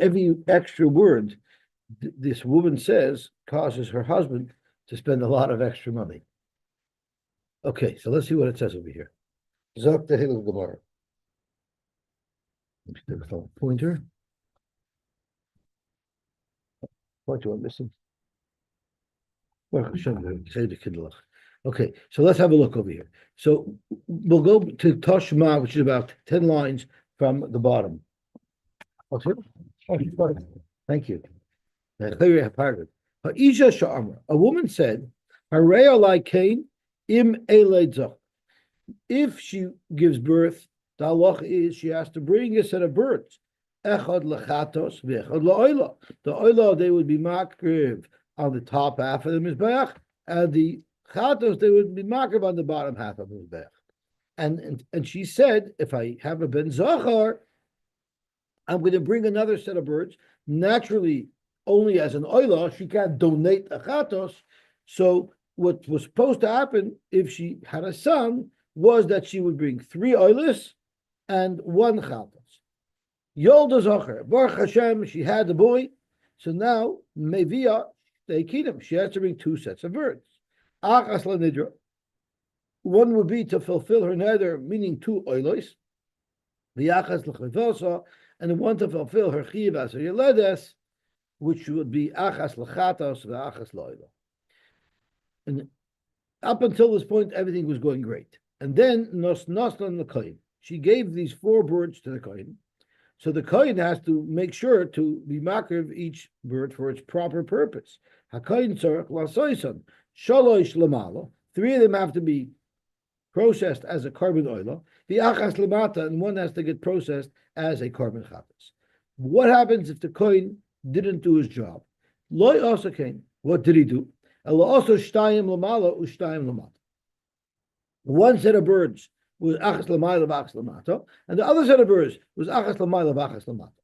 every extra word this woman says causes her husband to spend a lot of extra money. Okay, so let's see what it says over here. Zok the Hilul Gemara. Pointer. Pointer, I'm missing. Okay, so let's have a look over here. So we'll go to Toshma, which is about 10 lines from the bottom. Okay. Thank you. A woman said, if she gives birth, the halach is she has to bring a set of birds. Echad lechatos v'echad la'oila. The oila, they would be makriv on the top half of the mizbeach, and the chatos, they would be makriv on the bottom half of the mizbeach. And she said, if I have a ben zachar, I'm going to bring another set of birds. Naturally, only as an oila, she can't donate a chatos. So what was supposed to happen if she had a son was that she would bring 3 oilas and 1 chatos. Yolda Zocher, Baruch Hashem, she had the boy. So now, Mevia, they kingdom. She has to bring 2 sets of birds. Achas l'nidra. One would be to fulfill her neder, meaning 2 oilos. V'achas l'chayvosa, and the one to fulfill her chiv as her yeledes, which would be achas l'chatos v'achas l'oilo. And up until this point, everything was going great. And then nos on the kohen. She gave these 4 birds to the kohen. So the kohen has to make sure to be makriv each bird for its proper purpose. HaKohen tzorach lasoison shalosh lamalo. 3 of them have to be processed as a carbon oila. The achas lamata, and 1 has to get processed as a carbon chatas. What happens if the kohen didn't do his job? Loy also came. What did he do? Elo also shtayim lamala ushtayim lamata. 1 set of birds was achas lamayla v'achas lamata, and the other set of birds was achas lamayla v'achas lamata.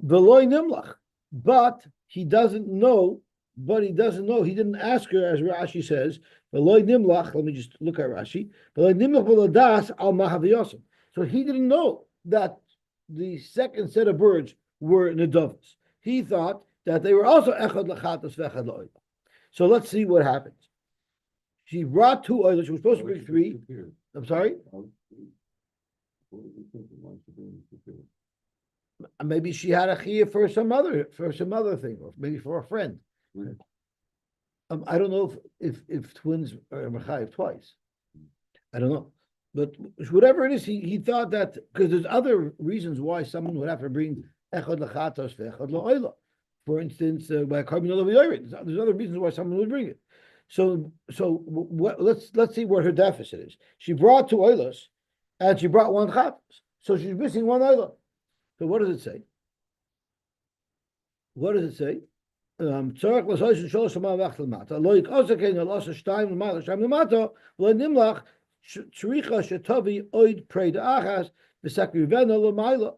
V'loy nimlach, but he doesn't know. He didn't ask her, as Rashi says. V'loy nimlach. Let me just look at Rashi. V'loy nimlach v'lodas al mahaviyosam. So he didn't know that the second set of birds were nedavos. He thought that they were also echad lachatos v'echad la'oila. So let's see what happens. She brought 2 oilers. She was supposed to bring 3. I'm sorry? Maybe she had a chiyah for some other thing, or maybe for a friend. I don't know if twins are mechayev twice. I don't know. But whatever it is, he thought that, because there's other reasons why someone would have to bring echad lachatos ve'echad la'oila. For instance, by carbon there's other reasons why someone would bring it. So let's see what her deficit is. She brought 2 oilas, and she brought 1 chatas. So she's missing 1 oila. So what does it say? What does it say? Tzorach l'soish sholosh l'mal v'ach l'mata. Lo yikosek ein l'osha shtayim l'mal l'shtayim l'mata. Lo nimlach tzricha shetovi oid prei da'achas v'sakrivena l'mayla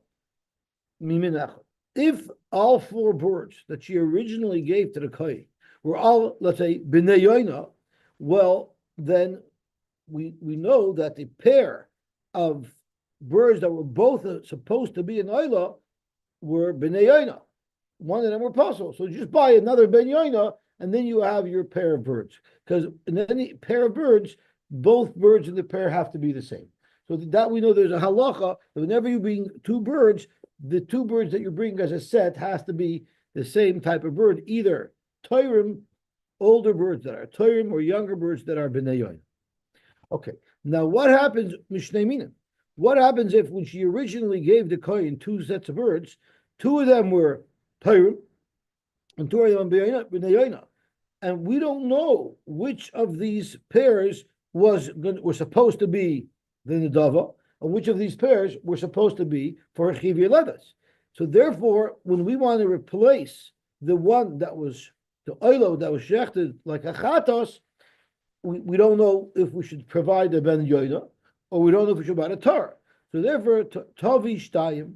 mimin echad. If all 4 birds that she originally gave to the kohen were all, let's say, b'nei yoina, well, then we know that the pair of birds that were both supposed to be an oila were b'nei yoina. 1 of them were Pasul. So you just buy another ben yoina, and then you have your pair of birds. Because in any pair of birds, both birds in the pair have to be the same. So that we know there's a halacha that whenever you bring 2 birds, the 2 birds that you bring as a set has to be the same type of bird, either toirim, older birds that are toirim, or younger birds that are b'nei yoin. Okay, now what happens, mishnei minim? What happens if when she originally gave the kohen 2 sets of birds, 2 of them were toirim, and 2 of them b'nei yoin, and we don't know which of these pairs were supposed to be the nedava, and which of these pairs were supposed to be for chiv yeledes. So therefore, when we want to replace the one that was the oilo that was shechted like a chatos, we don't know if we should provide a ben yoina, or we don't know if we should provide a Torah. So therefore, tavi shtayim,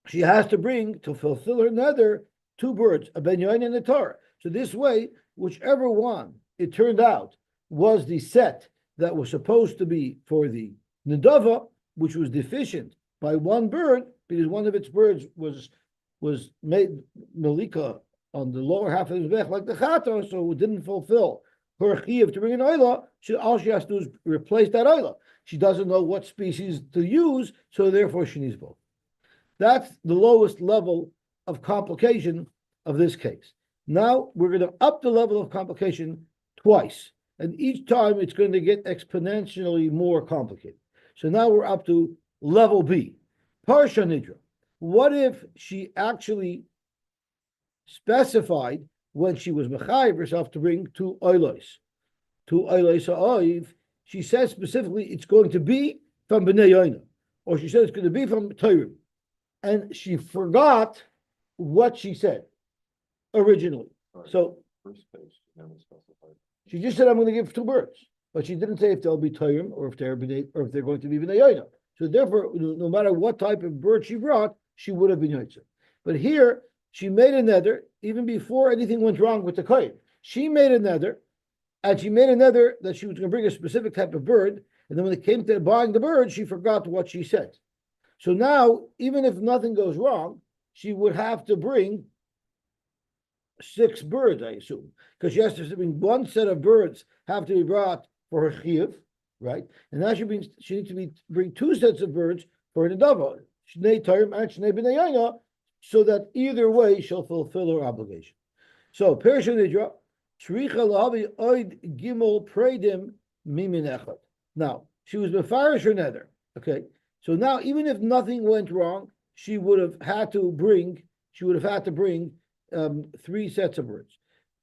she has to bring, to fulfill her nether, 2 birds, a ben yoina and a Torah. So this way, whichever one it turned out was the set that was supposed to be for the nedava, which was deficient by 1 bird, because one of its birds was made Melika on the lower half of the Mizbech like the Chato, so it didn't fulfill her chiyuv to bring an oila. All she has to do is replace that oila. She doesn't know what species to use, so therefore she needs both. That's the lowest level of complication of this case. Now we're going to up the level of complication twice, and each time it's going to get exponentially more complicated. So now we're up to level B, Parsha Nidra. What if she actually specified when she was mechayiv herself to bring two oilos ha'oiv? She says specifically it's going to be from Bnei Yoina, or she said it's going to be from Torah, and she forgot what she said originally. Right. So first page, never specified. She just said, "I'm going to give two birds," but she didn't say if they'll be Torah or if they're going to be Bnei Yoina. So therefore, no matter what type of bird she brought, she would have been Yotzei. But here, she made a nether even before anything went wrong with the kohen. She made a nether, and she made a nether that she was going to bring a specific type of bird. And then when it came to buying the bird, she forgot what she said. So now, even if nothing goes wrong, she would have to bring 6 birds, I assume, because she has to bring one set of birds have to be brought for her chiyuv, right? And now she needs to bring 2 sets of birds for her nedava, shnei tarim and shnei bnei yaina, so that either way she'll fulfill her obligation. So Parsha Nidra, Shricha lahavi oid gimel preidim mimin echad. Now she was mefarish her nether. Okay, so now even if nothing went wrong, she would have had to bring 3 sets of birds,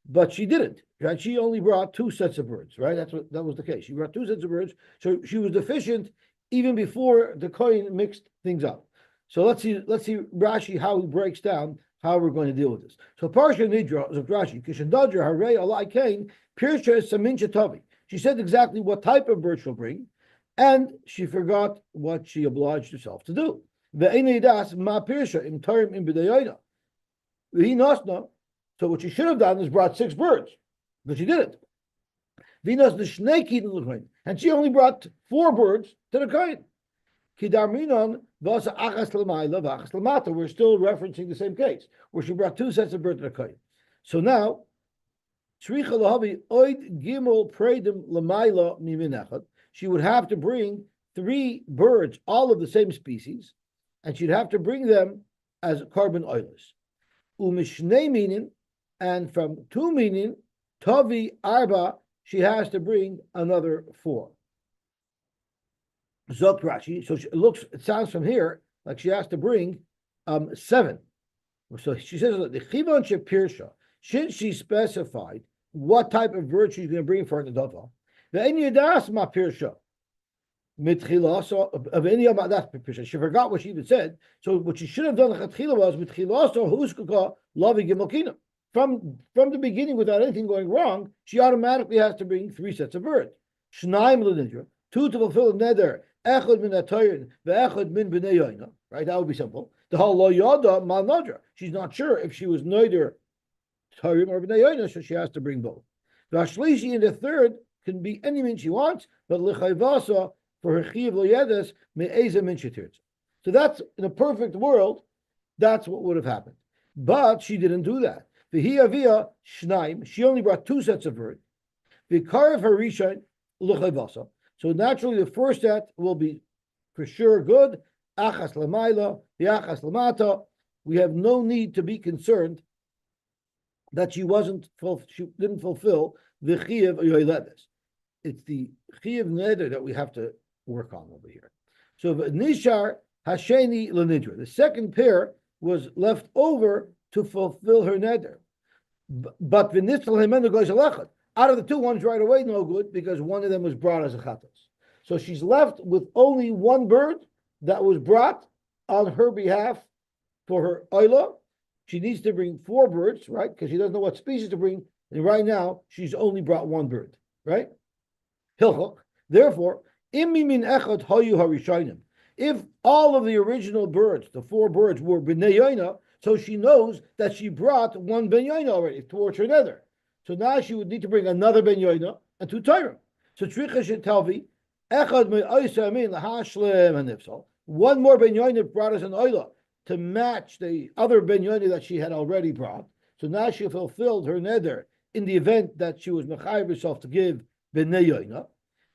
but she didn't. Right? She only brought 2 sets of birds. Right? That was the case. She brought 2 sets of birds, so she was deficient even before the kohen mixed things up. So let's see Rashi how he breaks down how we're going to deal with this. So Parsha Nidra of Rashi, Kishandadra Harei Alai Kain, Pirsha Samin Chatavi. She said exactly what type of bird she'll bring, and she forgot what she obliged herself to do. Ve'enei ma Pirsha im Tarim im B'dayayna. V'hinasna. So what she should have done is brought 6 birds, but she didn't. V'hinas the Shnei Kidin, and she only brought 4 birds to the kohen. We're still referencing the same case where she brought 2 sets of birds to the kohen. So now, she would have to bring 3 birds, all of the same species, and she'd have to bring them as carbon oilers. And from 2 meaning, tavi arba, she has to bring another 4. Zok Rashi. So it sounds from here like she has to bring 7. So she says the chivon shepirsha. Since she specified what type of bird she's going to bring for the dava, the any yadas ma pirsha mitchilaso of any of that pirsha. She forgot what she even said. So what she should have done lechatchila was mitchilaso huskaka lavi gimokina. From the beginning, without anything going wrong, she automatically has to bring 3 sets of birds. Shnaim l'nidra, 2 to fulfill the nether. Echad min atayin ve'echad min b'nei yoina. Right, that would be simple. The whole lo yada mal nadra. She's not sure if she was neither tarim or b'nei yoina, so she has to bring both. V'ashlishi in the 3rd can be any min she wants, but l'chayvasa for her chiv lo yedes me'eza min shetirtz. So that's in a perfect world. That's what would have happened, but she didn't do that. V'hi avia shnaim. She only brought 2 sets of birds. V'karev harishain l'chayvasa. So naturally, the first set will be for sure good. Achas l'mayla, the achas l'mata. We have no need to be concerned that she didn't fulfill the chiyuv yoyledes. It's the chiyuv neder that we have to work on over here. So nishar hasheni l'nidra. The second pair was left over to fulfill her neder. But v'nitzal hemenu goes alechad. Out of the 2 ones right away, no good, because one of them was brought as a chatos. So she's left with only 1 bird that was brought on her behalf for her oila. She needs to bring 4 birds, right? Because she doesn't know what species to bring. And right now, she's only brought 1 bird, right? Hilchok. Therefore, imi min echad hayu harishayim. If all of the original birds, the 4 birds, were b'nei yoina, so she knows that she brought 1 ben yoina already towards her nether. So now she would need to bring another ben yoina and 2 tyrim. So tricha shetalvi echad me'oisa amin lahashlem and nifsal. one more ben yoina brought as an oila to match the other ben yoina that she had already brought. So now she fulfilled her neder in the event that she was mechayiv herself to give ben yoina,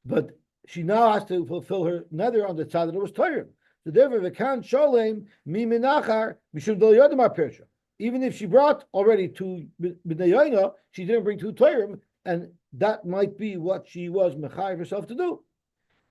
but she now has to fulfill her neder on the side that it was Torah. So therefore, v'kan sholem mi minachar mishum del yodamar pirsha. Even if she brought already two b'nei yoina, she didn't bring two Torah, and that might be what she was mechayiv herself to do.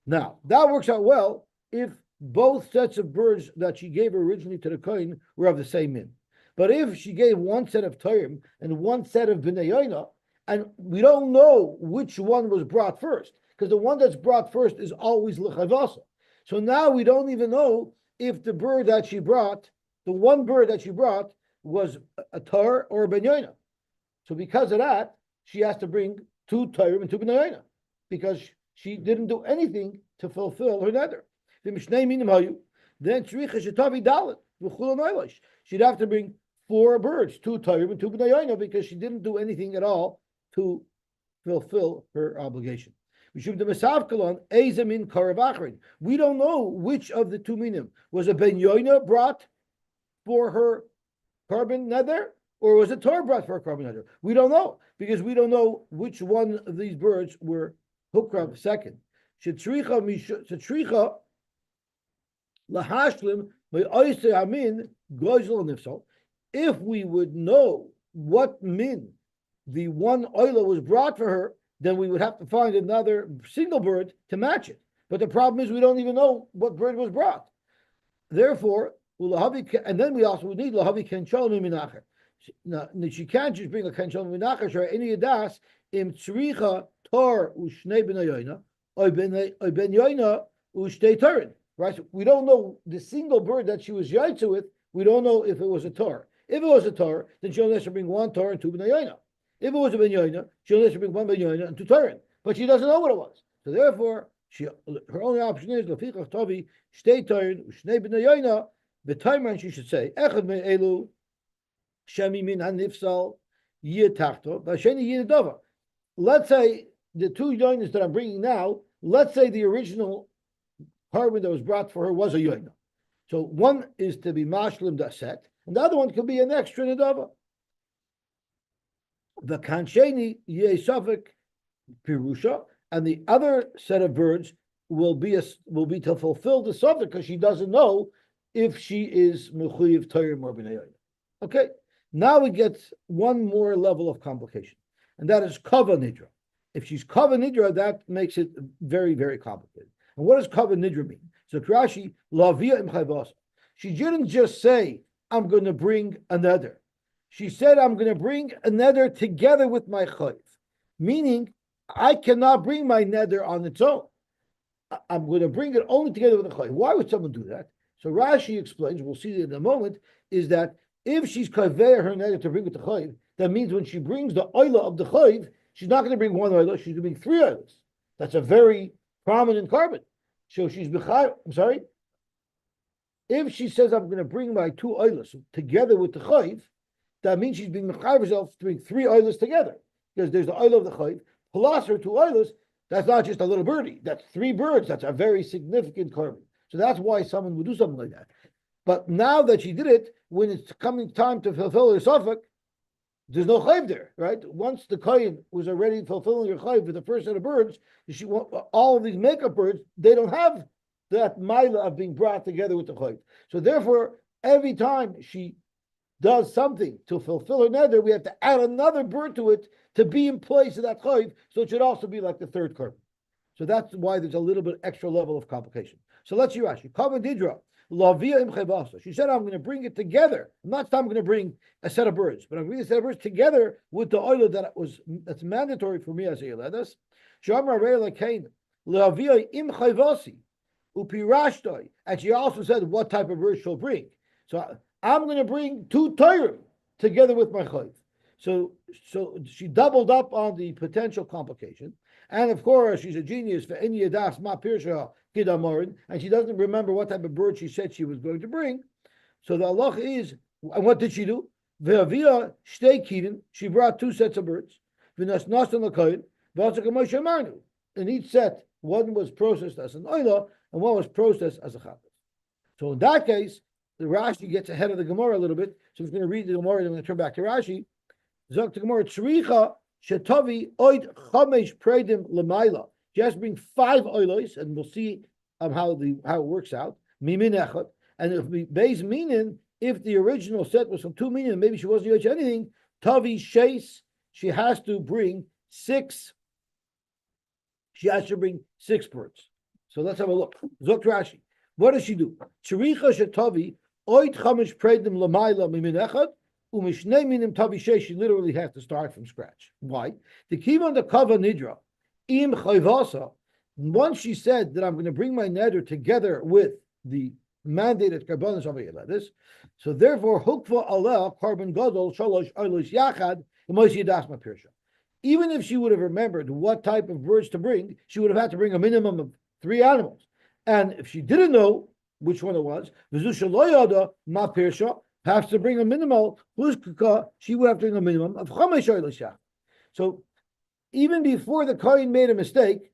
Now, that works out well if both sets of birds that she gave originally to the kohen were of the same min. But if she gave one set of Torah and one set of b'nei yoina, and we don't know which one was brought first, because the one that's brought first is always l'chavasa. So now we don't even know if the bird that she brought, the one bird that she brought, was a Torah or a ben yoina. So because of that, she has to bring two Torah and two ben yoina, because she didn't do anything to fulfill her neder. Then she'd have to bring four birds, two Torah and two ben yoina, because she didn't do anything at all to fulfill her obligation. We don't know which of the two minim was a ben yoina brought for her carbon nether, or was it Torah brought for her carbon nether? We don't know, because we don't know which one of these birds were hukrav second. If we would know what min the one oila was brought for her, then we would have to find another single bird to match it. But the problem is we don't even know what bird was brought. Therefore, and then we also would need lahavi ken shalom minacher. Now, she can't just bring a ken shalom minacher. Sure, any adas im tzricha tor ushnei ben yoina or ben yoina ushtei torin. Right? So we don't know the single bird that she was yaitzu with. We don't know if it was a tor. If it was a tor, then she only has to bring one tor and two ben yoina. If it was a ben yoina, she only has to bring one ben yoina and two torin. But she doesn't know what it was. So therefore, her only option is lafichach tovi shtei torin ushnei ben yoina. The time she should say, Echad me elu shemi min hanifsal yitachto, v'asheni yidova. Let's say the two yoinas that I'm bringing now, let's say the original carbon that was brought for her was a yoina. So one is to be mashlim daset, and the other one could be an extra nedava. The kansheni yesafik pirusha, and the other set of birds will be to fulfill the suffix because she doesn't know if she is mechuyev Torah or b'nei yoina. Okay, now we get one more level of complication, and that is kava nidra. If she's kava nidra, that makes it very, very complicated. And what does kava nidra mean? So Rashi lavia im chayvasa. She didn't just say, "I'm going to bring another." She said, "I'm going to bring another together with my chayv," meaning I cannot bring my neder on its own. I'm going to bring it only together with the chayv. Why would someone do that? So Rashi explains, we'll see it in a moment, is that if she's kaveya her neder to bring with the chayv, that means when she brings the oila of the chayv, she's not going to bring one oila, she's going to bring three oilas. That's a very prominent carbon. So she's b'chayv, I'm sorry. If she says, I'm going to bring my two oilas together with the chayv, that means she's being b'chayv herself to bring three oilas together. Because there's the oila of the chayv, plus her two oilas, that's not just a little birdie. That's three birds. That's a very significant carbon. So that's why someone would do something like that. But now that she did it, when it's coming time to fulfill her suffix, there's no chayv there, right? Once the kohen was already fulfilling her chayv with the first set of birds, all of these makeup birds, they don't have that mila of being brought together with the chayv. So therefore, every time she does something to fulfill her neder, we have to add another bird to it to be in place of that chayv, so it should also be like the third carbon. So that's why there's a little bit extra level of complication. So let's see Rashi. Kava Didra, Lavia im Chevasa. She said, I'm going to bring it together. I'm not going to bring a set of birds, but I'm bringing a set of birds together with the oil that's mandatory for me as a Yeledas. Shamra Reila Kain, Lavia im Chevasi, Upirashtoi. And she also said what type of bird she'll bring. So I'm going to bring two Torah together with my chayv. So she doubled up on the potential complication. And of course, she's a genius for any yadas ma pirsha kidamorin, and she doesn't remember what type of bird she said she was going to bring. So the halacha is, and what did she do? Ve'avia shtei kidin. She brought two sets of birds. V'nas nasan l'koyin. V'asakamoy shemarnu. In each set, one was processed as an oila, and one was processed as a chatas. So in that case, the Rashi gets ahead of the Gemara a little bit. So we're going to read the Gemara and I'm going to turn back to Rashi. Zok the Gemara, Tzricha shetavi oid chamesh predim lemaila. She has to bring 5 oilos, and we'll see how it works out. Mimin echad, and if we base meaning, if the original set was from 2 meaning, maybe she wasn't yoch anything. Tavi sheis, she has to bring 6. She has to bring 6 birds. So let's have a look. Zok Rashi. What does she do? Tzricha shetavi oid chamesh predim lemaila mimin echad. She literally has to start from scratch. Why? The key on the kava nidra, im chayvasa. Once she said that I'm going to bring my neder together with the mandated karbanos of this, so therefore hukva aleh carbon gadol shalosh olos yachad yidas mapirsha. Even if she would have remembered what type of birds to bring, she would have had to bring a minimum of 3 animals. And if she didn't know which one it was, v'zu shaloyada mapirsha, has to bring a minimal, she would have to bring a minimum of chamesh oilos yachad. So even before the kohen made a mistake,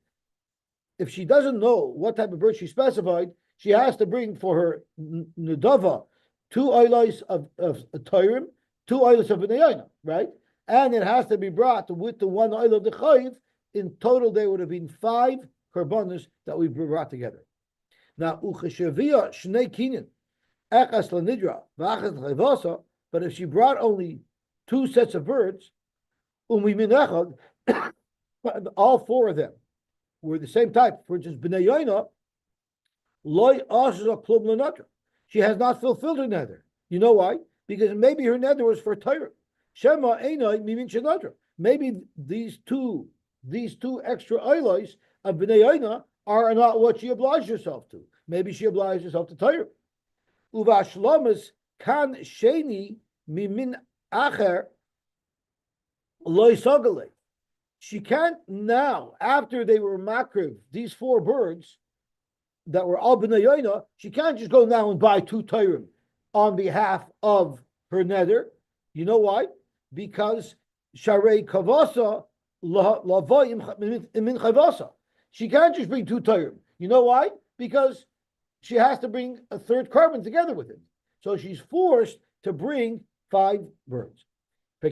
if she doesn't know what type of bird she specified, she has to bring for her nedava 2 oilos of Torah, 2 oilos of b'nei, right? And it has to be brought with the 1 oil of the chayiv. In total, there would have been 5 korbanos that we brought together. Now, ucheshavia shnei kinin. But if she brought only 2 sets of birds, all 4 of them were the same type. For instance, b'nei yoina, loy asher klum l'natra. She has not fulfilled her neder. You know why? Because maybe her neder was for Torah. Shema einay mimin shenadra. Maybe these two extra oilos of b'nei yoina are not what she obliged herself to. Maybe she obliged herself to Torah. Uvashlomas kan sheni mimin acher loy sogale. She can't now, after they were makriv, these 4 birds that were all b'nei yoina, she can't just go now and buy 2 Torahim on behalf of her neder. You know why? Because sharei kavasa lavoyim min chavasa. She can't just bring 2 Torahim. You know why? Because she has to bring a 3rd carbon together with it. So she's forced to bring 5 birds. Why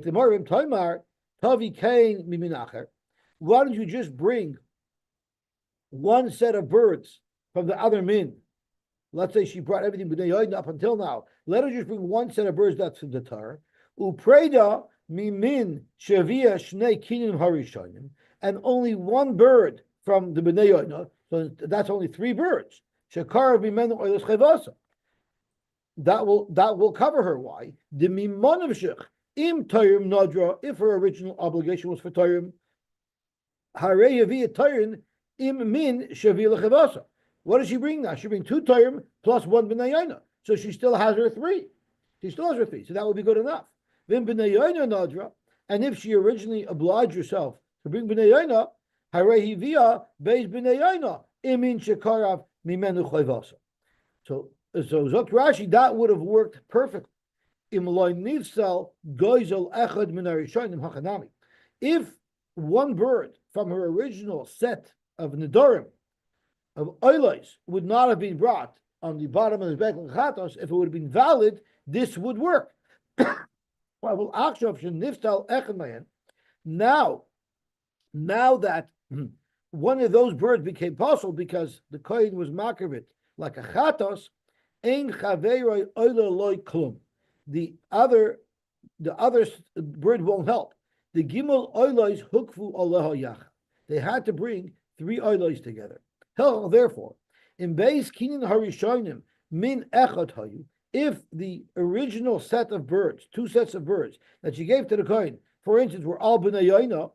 don't you just bring 1 set of birds from the other min? Let's say she brought everything up until now. Let her just bring 1 set of birds that's from the Torah. Upreda mimin shavia shnei kinim harishonim, and only 1 bird from the b'nei yoina. So that's only 3 birds. Shekar b'menu oilos chayvasa. That will cover her. Why? The mimon of shech im toyim nadra. If her original obligation was for toyim, harei yavia toyim im min shavia lechevasa. What does she bring now? She brings 2 toyim plus 1 b'nei yoina. So she still has her 3. She still has her 3. So that would be good enough. Then b'nei yoina nadra. And if she originally obliged herself to bring b'nei yoina, harei yavia beis b'nei yoina imin shekarav. So Zok Rashi, that would have worked perfectly. If 1 bird from her original set of nedarim of oilos would not have been brought on the bottom of the Bekel Chatos, if it would have been valid, this would work. Now that one of those birds became Pasul because the kohen was makriv like a chatos, ein chaveroi oila loy klum. The other bird won't help. The gimel oilos hukfu aleha yach. They had to bring 3 oilos together. Therefore, in beis kinin harishonim min echad hayu, if the original set of birds, 2 sets of birds that she gave to the kohen, for instance, were all b'nei yoina,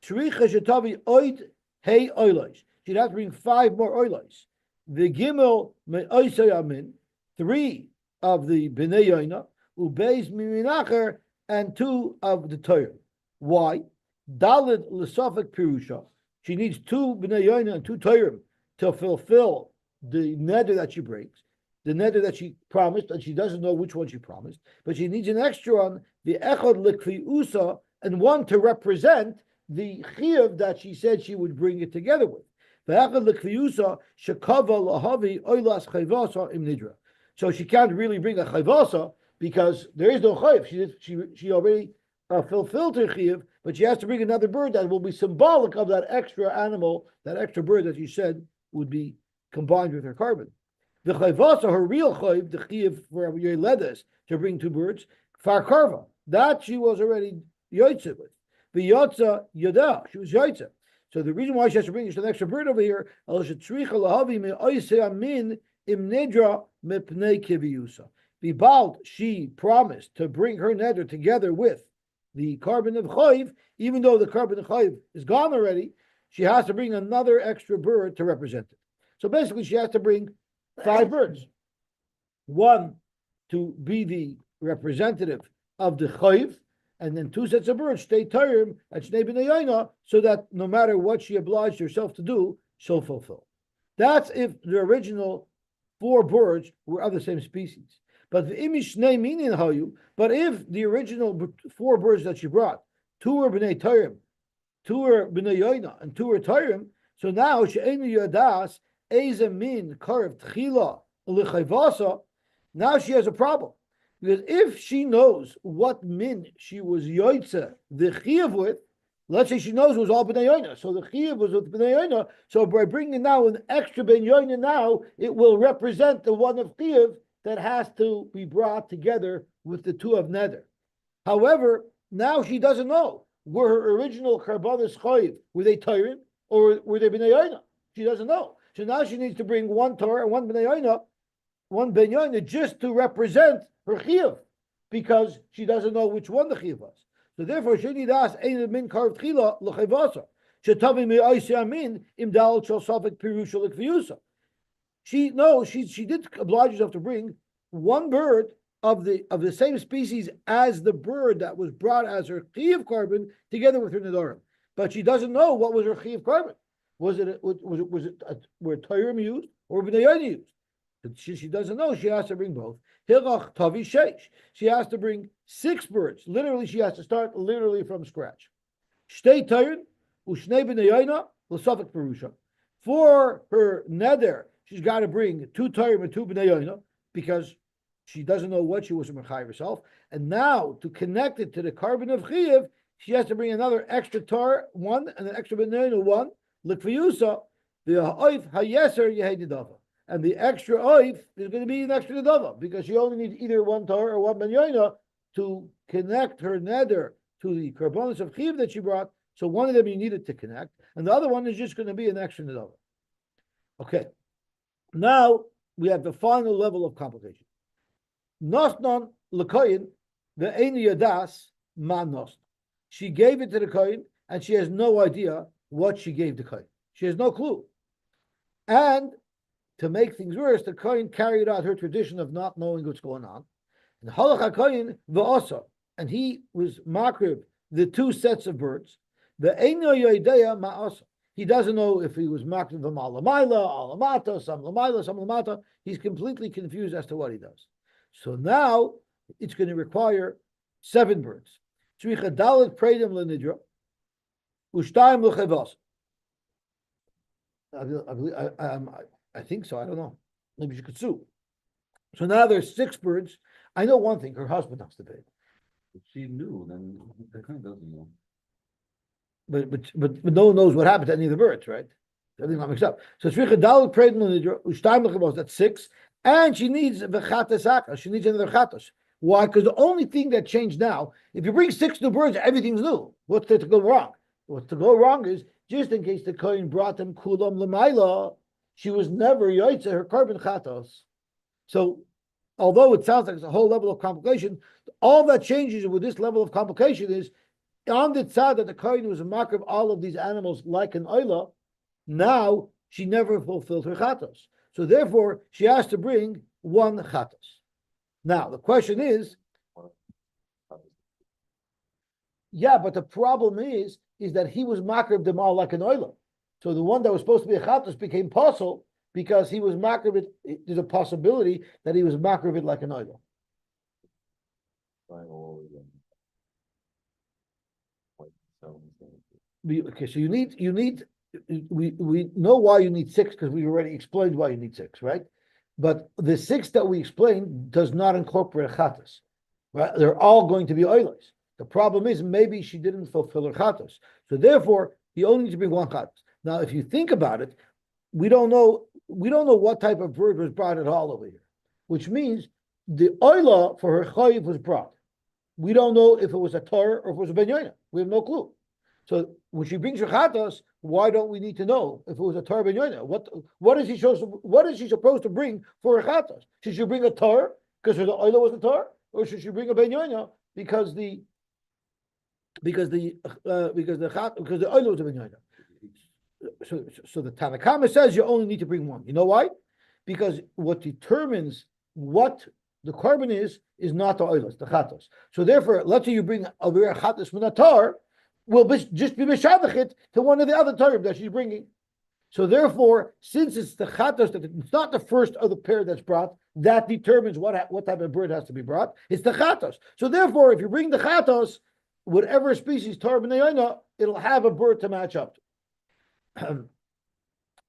shricha shetavi oid hey oilos. She'd have to bring 5 more oilos. The gimel me'oisayamin, 3 of the b'nei yoina, ubeis miminacher, and 2 of the Torah. Why? Dalid l'sofek pirusha. She needs 2 b'nei yoina and 2 Torah to fulfill the neder that she brings, the neder that she promised, and she doesn't know which one she promised, but she needs an extra one, the echad l'kfi usa, and 1 to represent the chiyuv that she said she would bring it together with. So she can't really bring a chayvasa because there is no chayv. She already fulfilled her chiyuv, but she has to bring another bird that will be symbolic of that extra animal, that extra bird that you said would be combined with her carbon. The chayvasa, her real chayv, the chiyuv for Yoledes to bring two birds, far karva, that she was already yoytze with. The yotza yodah, she was yoytze. So the reason why she has to bring just an extra bird over here, Bibald, she promised to bring her neder together with the carbon of chayv, even though the carbon of chayv is gone already, she has to bring another extra bird to represent it. So basically, she has to bring 5 birds. One to be the representative of the chayv, and then 2 sets of birds, shtei tayrim and shnei b'nei yaina, so that no matter what she obliged herself to do, she'll fulfill. That's if the original 4 birds were of the same species. But the imish shnei minin hayu. But if the original 4 birds that she brought, 2 were b'nei tayrim, 2 were b'nei yaina, and 2 were tayrim, so now she'enu yadas eze min karv tchila l'chayvasa. Now she has a problem. Because if she knows what min she was yoytze the chiyuv with, let's say she knows it was all b'nei yoina, so the chiyuv was with b'nei yoina. So by bringing now an extra b'nei yoina, now it will represent the one of chiyuv that has to be brought together with the 2 of neder. However, now she doesn't know were her original karbanis chayiv, were they tayrim or were they b'nei yoina? She doesn't know. So now she needs to bring 1 Torah and 1 b'nei yoina, 1 b'nei yoina, just to represent her chiyuv, because she doesn't know which one the chiyuv was. So therefore, she need to ask ein min karv tchila l'chayvasa. Shetavi me'aysi amin im dal shel safek pirusha l'kviyusa. She did oblige herself to bring 1 bird of the same species as the bird that was brought as her chiyuv carbon together with her nedarim, but she doesn't know what was her chiyuv carbon. Were tayrim used or b'nei yoina used? She doesn't know. She has to bring both. Hilach tavi sheish. She has to bring 6 birds. Literally, she has to start literally from scratch. Shtei tayrin u'shnei b'nei yoina l'safek perusha. For her neder, she's got to bring 2 tayrim and 2 b'nei yoina because she doesn't know what she was from herself. And now to connect it to the carbon of chiyuv, she has to bring another extra tar 1 and an extra b'nei yoina 1 l'kviyusa v'ha'oif hayeser yehedidava. And the extra oif is going to be an extra nedava because she only needs either 1 tar or 1 benyoina to connect her neder to the karbonis of chiv that she brought. So one of them you needed to connect, and the other one is just going to be an extra nedava. Okay, now we have the final level of complication. Nosnon l'koyin ve'enu yadas ma nosn. She gave it to the koyin, and she has no idea what she gave the koyin. She has no clue, and to make things worse, the kohen carried out her tradition of not knowing what's going on. And halach kohen v'asa, and he was makrib the 2 sets of birds. The eino yodeya ma'asa. He doesn't know if he was makrib v'malamayla, alamata, some lamayla, some lamata. He's completely confused as to what he does. So now it's going to require 7 birds. Tzricha dalet preidim lenidra, ushtayim l'chevas. I think so. I don't know. Maybe she could sue. So now there's 6 birds. I know one thing: her husband has to pay. If she knew, then the kind doesn't know. But no one knows what happened to any of the birds, right? Everything got mixed up. So that's 6, and she needs v'chatasaka. She needs another chatas. Why? Because the only thing that changed now, if you bring 6 new birds, everything's new. What's there to go wrong? What's to go wrong is just in case the kohen brought them kulam l'mayla. She was never yoytze her carbon chatos. So, although it sounds like it's a whole level of complication, all that changes with this level of complication is on the tzad that the kohen was a marker of all of these animals like an oila. Now she never fulfilled her chatos. So therefore, she has to bring 1 chatos. Now the question is, yeah, but the problem is that he was marker of them all like an oila. So the one that was supposed to be a chatos became Pasul because he was makrivit. There's a possibility that he was makrivit like an idol. Okay, so you need. We know why you need 6 because we already explained why you need 6, right? But the 6 that we explained does not incorporate chatas. Right? They're all going to be oilers. The problem is maybe she didn't fulfill her chatas. So therefore, you only need to bring one chatas. Now, if you think about it, we don't know what type of bird was brought at all over here, which means the oila for her chayiv was brought. We don't know if it was a tar or if it was a ben yoina. We have no clue. So when she brings her chatas, why don't we need to know if it was a tar ben yoina? What is she supposed to bring for her chatas? Should she bring a tar because the oila was a tar, or should she bring a ben yoina because the oila was a ben yoina? So the Tanakama says you only need to bring one. You know why? Because what determines what the carbon is not the oilos, the chatos. So therefore, let's say you bring a chatos from a tar, will just be mishadachit to one of the other tarim that she's bringing. So therefore, since it's the chatos, that it's not the first of the pair that's brought, that determines what type of bird has to be brought. It's the chatos. So therefore, if you bring the chatos, whatever species tar b'nayona, it'll have a bird to match up to.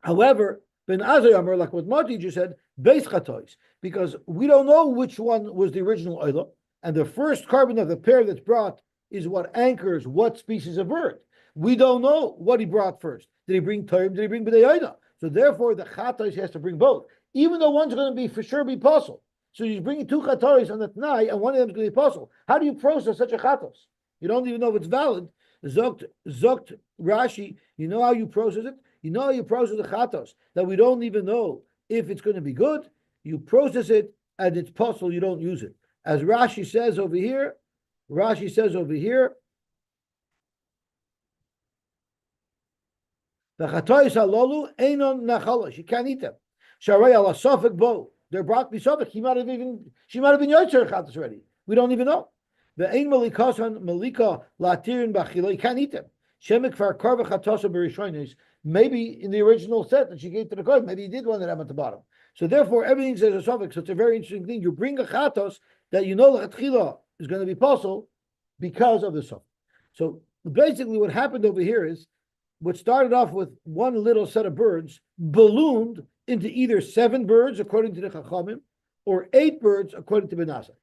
However, Ben Azay Amar, like what Marty just said, base chatois, because we don't know which one was the original oila, and the first carbon of the pair that's brought is what anchors what species of bird. We don't know what he brought first. Did he bring Tarim? Did he bring B'dayayna? So therefore, the chatois has to bring both, even though one's going to be for sure be Pasul. So he's bringing 2 chatois on the Tnai, and one of them is going to be Pasul. How do you process such a chatos? You don't even know if it's valid. Zokt Rashi, you know how you process it? You know how you process the chatos, that we don't even know if it's going to be good. You process it, and it's possible you don't use it. As Rashi says over here, the chatois halolu einon nachalash. You can't eat them. Sharei ala sofek bo. They're brought me sofek. She might have been yotzer chatos already. We don't even know. The ein malikasan Melika latirin bachila. You can't eat them. Shemek far karva chatosa berishonis. Maybe in the original set that she gave to the kohen, maybe he did one of them at the bottom. So therefore, everything says a suffix. So it's a very interesting thing. You bring a chatos that you know the chatchila is going to be pasul because of the suffix. So basically, what happened over here is what started off with one little set of birds ballooned into either 7 birds according to the Chachamim or 8 birds according to Benazai.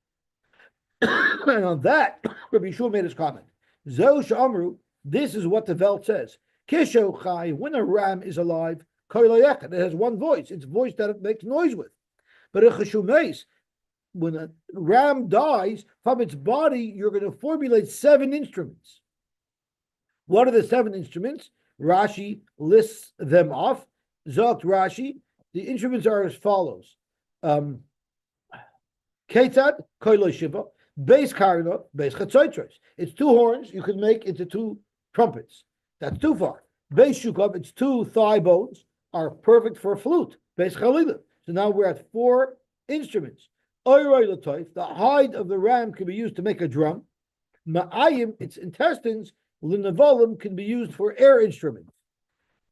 And on that, Rabbi Yeshua made his comment. Zeu Shamru, this is what the Velt says. Kisho Chai, when a ram is alive, it has one voice. It's a voice that it makes noise with. But when a ram dies, from its body, you're going to formulate 7 instruments. What are the 7 instruments? Rashi lists them off. Zokt Rashi, the instruments are as follows. Ketzad, Koilo Shiva, Beis Karno, Beis Chatzoitros. It's 2 horns you can make into 2 trumpets. That's too far. Beis Shukov, it's 2 thigh bones, are perfect for a flute. Beis Chalila. So now we're at 4 instruments. Oiroi Latoif, the hide of the ram can be used to make a drum. Ma'ayim, its intestines, Linavolim, can be used for air instruments.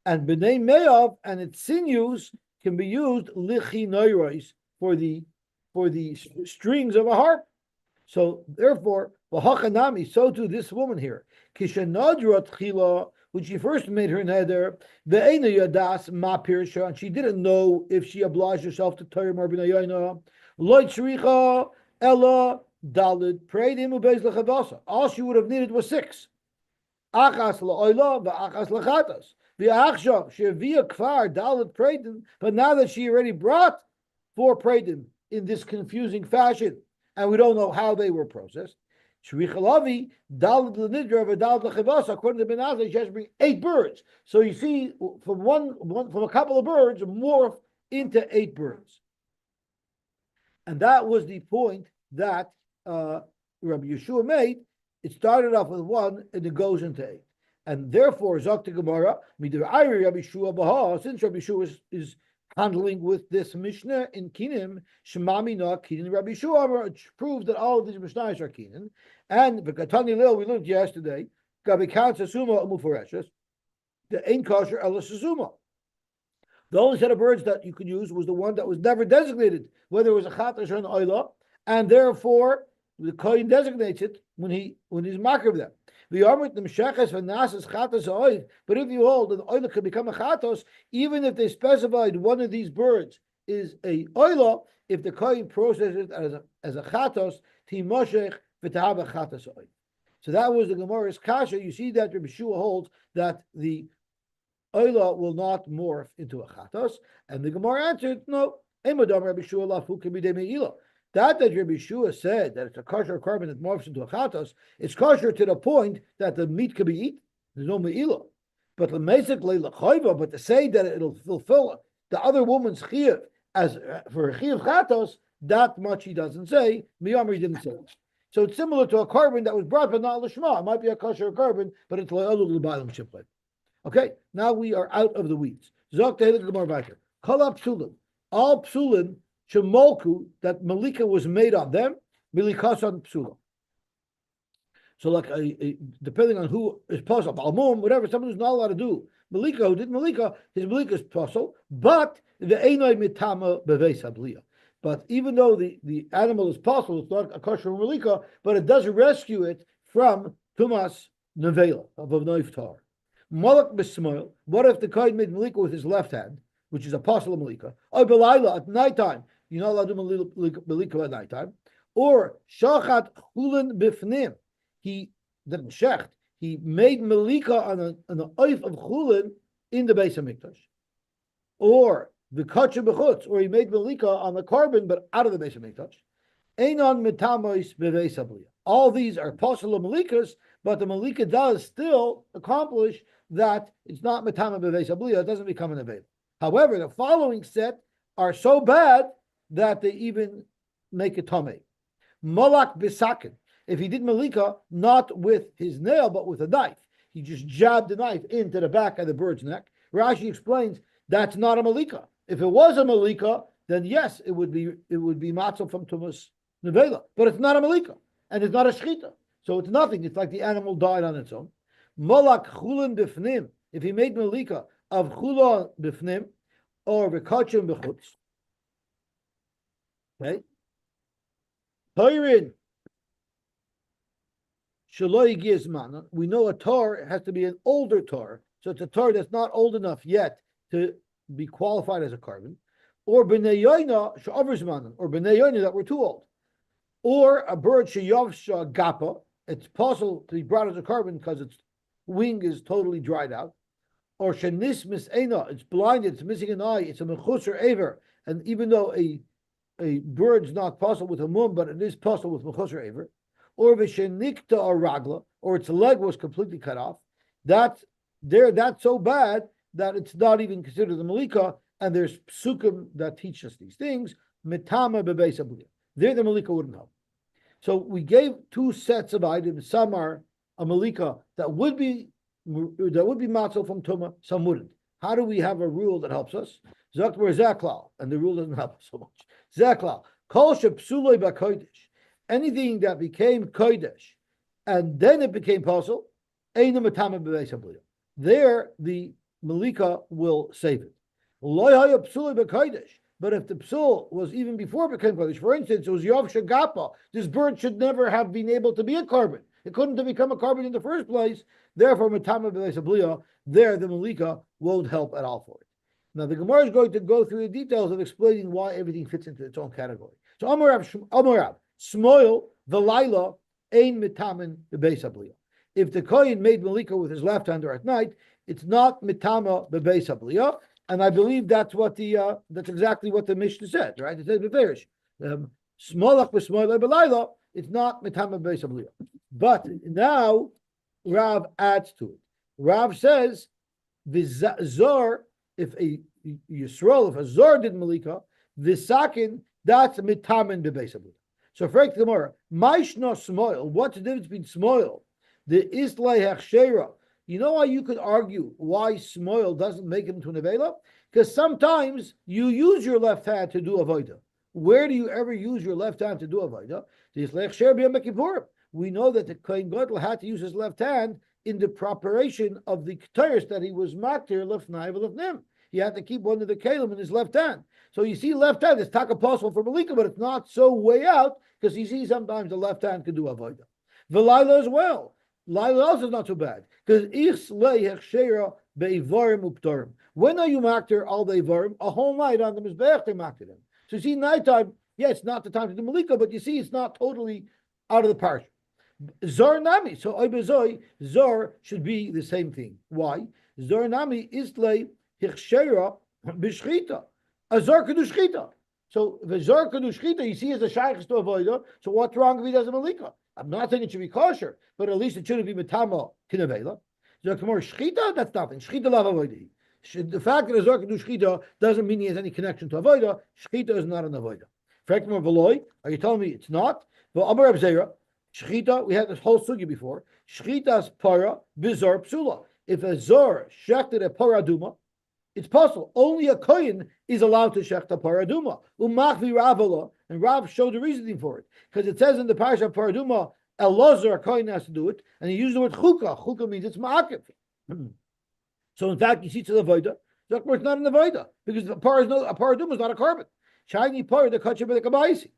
And B'nai Me'av and its sinews can be used lichi noiros for the strings of a harp. So therefore, v'hachanami, so too this woman here, kishanadra tchila, when she first made her neder, ve'ena yadas ma pirsha, and she didn't know if she obliged herself to Torah or b'nayayna, loy tzricha ella dalid preidim ubeis lechavasa. All she would have needed was 6. Achas la'oila v'achas lachatas. V'achshav shevia kfar dalid preidim, but now that she already brought 4 preidim in this confusing fashion, and we don't know how they were processed. Shrichalavi, Dalad Nidra, Dalad Lachavasa, according to Benazai, she has to bring 8 birds. So you see, from a couple of birds, morph into 8 birds. And that was the point that Rabbi Yeshua made. It started off with 1 and it goes into 8. And therefore, Zakta Gemara, Rabbi Yeshua Baha, since Rabbi Yeshua is handling with this Mishnah in Kinim, Shemami na Kinin Rabbi Yeshua, which proves that all of these Mishnahs are Kinin. And V'katani Lil, we learned yesterday, Gabi Kan Sasuma Umuforeshes, the Ein Kosher Ela Sasuma. The only set of birds that you could use was the one that was never designated, whether it was a Chatash or an Oila, and therefore the Kohen designates it when he's makar of them. But if you hold that the oil could become a chatos, even if they specified one of these birds is a oila if the kohen processes it as a chatos timoshech v'tahava chatos oil. So that was the Gemara's kasha. You see that Rabbi Shua holds that the oila will not morph into a chatos, and the Gemara answered, no. Emadam Rabbi Shua lafu kibidei meila. That Rabbi Shua said that it's a kosher carbon that morphs into a chatos, it's kosher to the point that the meat can be eaten. There's no meila. But basically lechayva, but to say that it'll fulfill the other woman's chiyuv as for a chiyuv chatos, that much he doesn't say. Miyamri didn't say. So it's similar to a carbon that was brought but not lishma. It might be a kosher carbon, but it's le'olu l'baylam shiplet. Okay, now we are out of the weeds. Zok tehelik gemar vayter. Kol psulim, all psulim shemolku that Melika was made on them. Milikasan psulim. So, like, depending on who is Pasul, Almum, whatever, someone who's not allowed to do Melika, who did Melika, his Melika is Pasul, but the Einoi Mitama Beveis Habliya. But even though the animal is Pasul, it's not a kosher Melika, but it does rescue it from Tumas Nevela, of a Neiftar. Malak Bismoil, what if the Kohen made Melika with his left hand, which is a Pasul Melika, or Belayla at nighttime, you're not allowed to do Melika at nighttime, or Shachat Hulin Bifnim, he didn't shecht. He made Melika on the oif of chulin in the Beis Hamikdash, or the kachah b'chutz, or he made Melika on the carbon but out of the Beis Hamikdash. Einon mitamois beveis habliya. All these are possible Melikas, but the Melika does still accomplish that it's not mitama beveis habliya. It doesn't become an avail. However, the following set are so bad that they even make a tamei. Malak bisakin. If he did Melika not with his nail but with a knife, he just jabbed the knife into the back of the bird's neck. Rashi explains that's not a Melika. If it was a Melika, then yes, it would be matzah from Tumas Nevela, but it's not a Melika and it's not a shchita, so it's nothing. It's like the animal died on its own. Malak chulin b'fnim. If he made Melika of chulin b'fnim or v'kachim b'chutz, okay, Toirin. We know a tar has to be an older tar, so it's a tar that's not old enough yet to be qualified as a carbon, or b'nei yoina she'avrizmanan, or b'nei yoina that were too old, or a bird sheyavsha gapa. It's possible to be brought as a carbon because its wing is totally dried out, or shenis mis'ena, it's blinded, it's missing an eye, it's a mechusar aver, and even though a bird's not possible with a mum, but it is possible with mechusar aver. Or v'shenikta or ragla, or its leg was completely cut off. That's so bad that it's not even considered the Melika, and there's psukim that teach us these things. Mitama bebeis habliya. There the Melika wouldn't help. So we gave two sets of items. Some are a Melika that would be matzel from Tuma, some wouldn't. How do we have a rule that helps us? Zakmer zaklal, and the rule doesn't help us so much. Zaklal, kol shepsuloi b'kodesh. Anything that became kodesh and then it became pasul, there the Melika will save it. But if the psul was even before it became kodesh, for instance, it was Yov Shagapa, this bird should never have been able to be a carbon. It couldn't have become a carbon in the first place. Therefore, there the Melika won't help at all for it. Now the Gemara is going to go through the details of explaining why everything fits into its own category. So Amarav. Smoil the Laila ein mitamin bebeis habliya. If the kohen made Melika with his left hand or at night, it's not mitama bebeis habliya, and I believe that's what that's exactly what the Mishnah said, right? It says beferish smolach b'smoil belayla. It's not mitama bebeis habliya. But now Rav adds to it. Rav says v'zor, if a Yisrael, if a zor did Melika, v'sakin, that's mitamin bebeis habliya. So for Gemara, Maishna Smoil, what's the difference between Smoil? The Islay Hechshera. You know why you could argue why Smoil doesn't make him to an Avela? Because sometimes you use your left hand to do Avodah. Where do you ever use your left hand to do Avodah? The Islay Hechshera b'Yom Kippurim. We know that the Kohen Gadol had to use his left hand in the preparation of the Ketores that he was Matir Lefnai V'Lefnim. He had to keep one of the Kalim in his left hand. So you see left hand is taka possible for Melika, but it's not so way out, because you see sometimes the left hand can do avodah. The Laila as well. Laila also is not so bad, because ich lei hechshera be'ivarim uptorim. When are you makter all the ivarim? A whole night on the mizbeach they makter them. So you see, nighttime, yeah, it's not the time to do Melika, but you see, it's not totally out of the parsha. Zor nami, so oibezoi, zor should be the same thing. Why? Zor nami isle hichshera b'shchita. A zor kedu shchita. So if a zor kedu shchita, you see, as a shaykhs to avoida. So what's wrong if he does a Melika? I'm not saying it should be kosher, but at least it shouldn't be metama kinavela. Zor kemor shchita, that's nothing. Shchita lav avoida. The fact that a zor kedu shchita doesn't mean he has any connection to avoida. Shchita is not an avoida. Frekmor veloy, are you telling me it's not? Well, Amar Abzera. Shchita, we had this whole sugi before. Shchita's para bizar psula. If a zor shechted a para duma, it's possible. Only a kohen is allowed to shecht a para duma. Umachvi Ravala, and Rav showed the reasoning for it because it says in the parasha para duma, Elazar a kohen has to do it, and he used the word chukah. Chukah means it's ma'akev. So in fact, you see to the voida. It's not in the voida because a para duma is not a carbon. Shiny para the kachim by the kabaisi.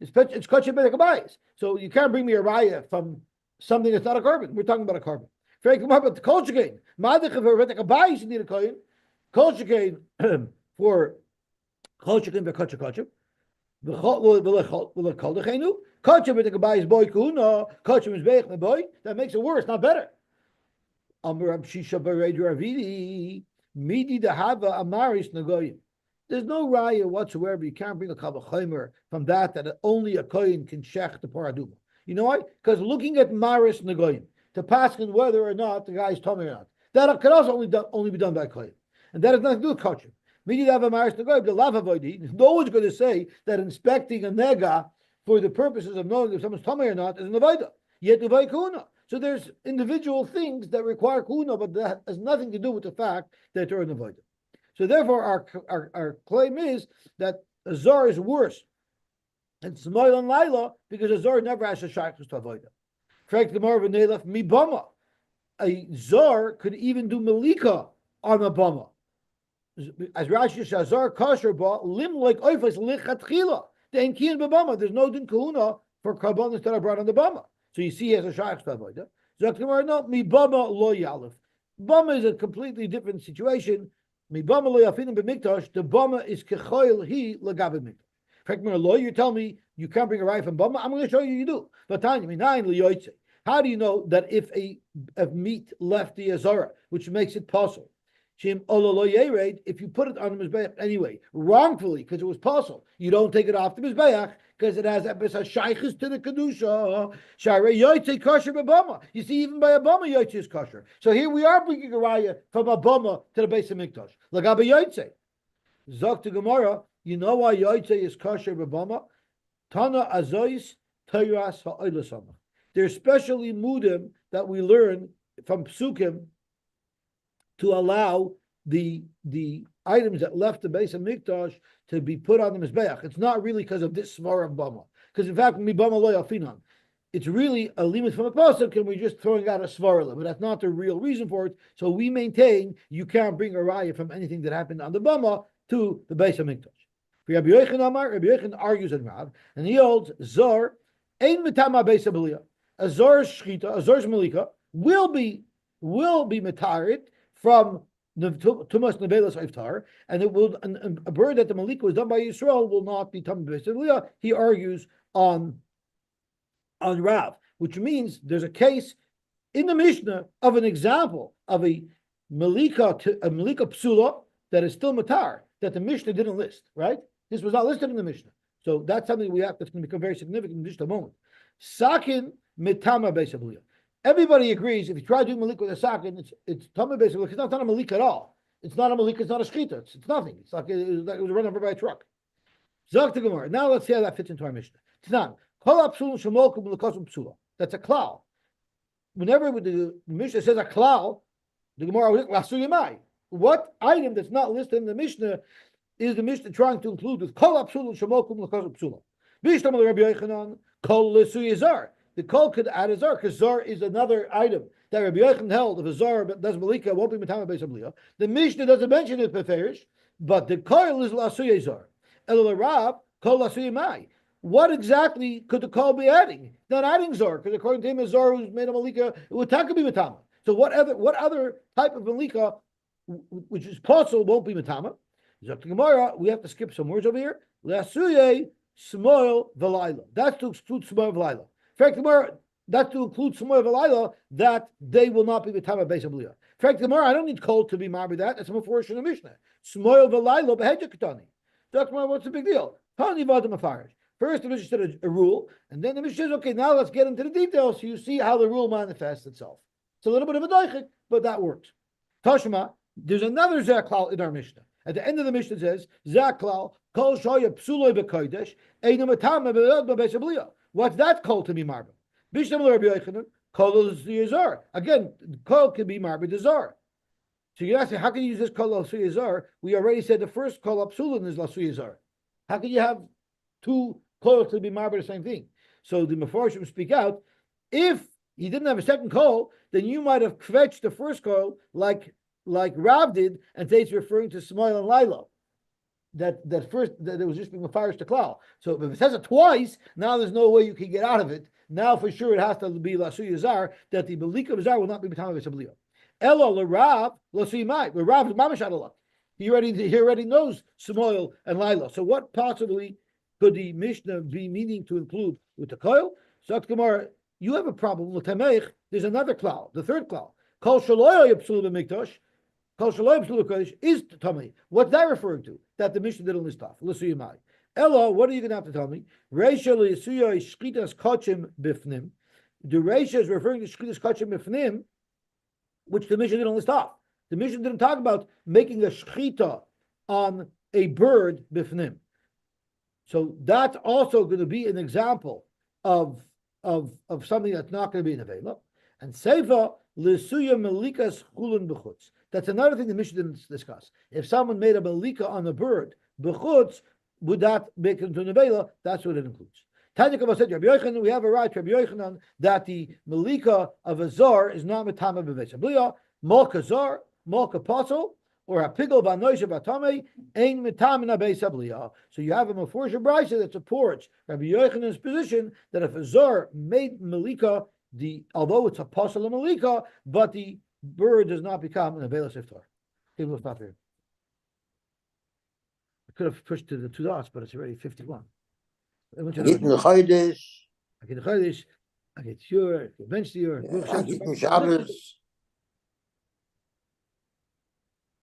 It's kachim by the kabayis. So you can't bring me a raya from something that's not a carbon. We're talking about a carbon. But the kol shekain, madich for the kabayis you need a kohen. Kol shekain for kol shekain for kachim kachim. Will kol dechenu kachim by the kabayis boy kuna kachim is beich boy. That makes it worse, not better. Amar Shisha Bared Ravidi Midi Dahava Amaris Nagoyim. There's no raya whatsoever. You can't bring a kavachomer from that only a kohen can shech the paraduma. You know why? Because looking at maris negoyim to paskin whether or not the guy is tummy or not, that can also only be done by a kohen, and that has nothing to do with kosher. Meaning to have a maris negoyim, the lava voidi. No one's going to say that inspecting a nega for the purposes of knowing if someone's tummy or not is an avoda. Yet uvay kuna. So there's individual things that require kuna, but that has nothing to do with the fact that they're an avoda. So therefore, our claim is that a zor is worse than Smoil and Laila because a zor never has a shaykhus to avoid it. Correct the more v'neilaf mibama. A zor could even do Melika on a bama. As Rashi says, zor kosher ba lim like oifas lichatchila. The enkian b'bama. There's no din kahuna for karbonis that are brought on the bama. So you see, he has a shaykhus to avoid it. Zaktimar no mibama lo yalif. Bama is a completely different situation. The bama is kechoil he lagabe mikdash. You tell me you can't bring a raya from bama. I'm going to show you do. But how do you know that if a meat left the azara, which makes it pasul, if you put it on the mizbeach anyway, wrongfully because it was pasul, you don't take it off the mizbeach because it has shaykhus to the kedusha. Share yoytze kosher b'bama. You see, even by a bama yoytze is kosher. So here we are bringing a raya from a bama to the base of mikdash. Lagabe yoytze. Zok to Gemara. You know why yoytze is kosher b'bama? Tana azois teiras ha'oilasama. There's specially mudim that we learn from psukim to allow the items that left the base of mikdash to be put on the mizbeach. It's not really because of this svara of bama. Because in fact, mi bama lo yafinan. It's really a limit from a pasuk, and we're just throwing out a svara, but that's not the real reason for it. So we maintain you can't bring a raya from anything that happened on the bama to the base of mikdash. Rabbi Yochanan argues in Rav, and he holds zor ein mitama base of beliyah. A zor's shchita, a zor's melika will be matarit from the tumas nevelas iftar, and it will a bird that the Melika was done by Yisrael will not be tamid b'seviliyah. He argues on Rav, which means there's a case in the Mishnah of an example of a Melika psula that is still matar that the Mishnah didn't list. Right? This was not listed in the Mishnah, so that's something that's going to become very significant in just a moment. Sakin mitama b'seviliyah. Everybody agrees if you try to do Melika with a sakin, it's Tameh basically. It's not a Melika at all. It's not a Melika. It's not a shchita. It's nothing. It's like it was run over by a truck. Zok to Gemara. Now let's see how that fits into our Mishnah. Tanan kol psul shemokum l'kosum psula. That's a klal. Whenever the Mishnah says a klal, the Gemara will lasu yemai. What item that's not listed in the Mishnah is the Mishnah trying to include with kol psul shemokum l'kosum psula? Bishtam Rabbi Yochanan kol lesu yezar. The kol could add a zar because zar is another item that Rabbi Yochanan held. If a zar does Melika, it won't be mitama beis habliya. The Mishnah doesn't mention it beferish, but the kol is lasuye zar. El Rab kol lasuye mai. What exactly could the kol be adding? Not adding zar because according to him, a zar who's made a Melika, it would taka be mitama. So what other type of Melika, which is Pasul, won't be Matama? Gemara, we have to skip some words over here. Lasuye Smoil Velila. That's to exclude Smoil Velila. In fact, Gemara, that's to include Smoil Velila, that they will not be Matama Beis Abliya. In fact, Gemara, I don't need Kol to be married that. That's a Mefurish in the Mishnah. Smoil Velila Behedjakatani. That's what's the big deal? Tani Vadim Afarish. First, the Mishnah said a rule, and then the Mishnah says, okay, now let's get into the details so you see how the rule manifests itself. It's a little bit of a daichik, but that works. Tashma, there's another Zaklal in our Mishnah. At the end of the Mishnah it says, Zaklal, Kol Shoya Psuloi Bekodesh, Einu Matama Be'ez Abliya. What's that called to be marba? Bishlam Rabbi Yochanan, Kol is the Yazar. Again, Kol can be marba the Zar. So you ask me, how can you use this Kol Lasu Yazar? We already said the first Kol Psulin is Lasu Yazar. How can you have two Kol to be marba the same thing? So the Mefarshim speak out, if he didn't have a second Kol, then you might have kvetched the first Kol like Rav did, and today it's referring to Smoil and Lilo. That it was just being Mefarish to Klal. So if it says it twice, now there's no way you can get out of it. Now for sure it has to be Lasu Yazar, that the Melika of Zar will not be B'tam V'Sabliya. Elo l'Rav Lasu Yimai. L'Rav is Mamash Adalak. He already knows Smoil and Lilo. So what possibly could the Mishnah be meaning to include with the Koil? So Gemara, you have a problem with Tameich. There's another Klal, the third Klal. Kol Shaloy Yipsul B'Mikdash. Kol Shaloy Yipsul B'Kodesh is Tamei. What's that referring to? That the Mishnah didn't list off. Lasu Yimai. Ella, what are you going to have to tell me? Reisha L'Yisuya Shchitas Kachim Bifnim. The Reisha is referring to Shchitas Kachim Bifnim, which the Mishnah didn't list off. The Mishnah didn't talk about making a shchita on a bird bifnim. So that's also going to be an example of something that's not going to be in Avela. And Seifa L'Suya Melikas Chulin B'chutz. That's another thing the Mishnah didn't discuss. If someone made a Melika on a bird, B'chutz, would that make it into an Avela? That's what it includes. Tanya said, Rabbi Yochanan, we have a right, Rabbi Yochanan, that the Melika of a Zar is not Metama B'Veis Abliya, Malka Zar, Malka Pasul, or a Pigel Vanoisha Batame, Ein Metama Beis Abliya. So you have a Meforsha Brisa that supports Rabbi Yochanan's position that if a Zar made Melika, although it's a Pasul of Melika, but the bird does not become an Avela Siftar. Okay, we'll stop here. I could have pushed to the 2 dots, but it's already 51. I get the Chodesh, I get Shur, I get Bench Shur, I get Shabbos.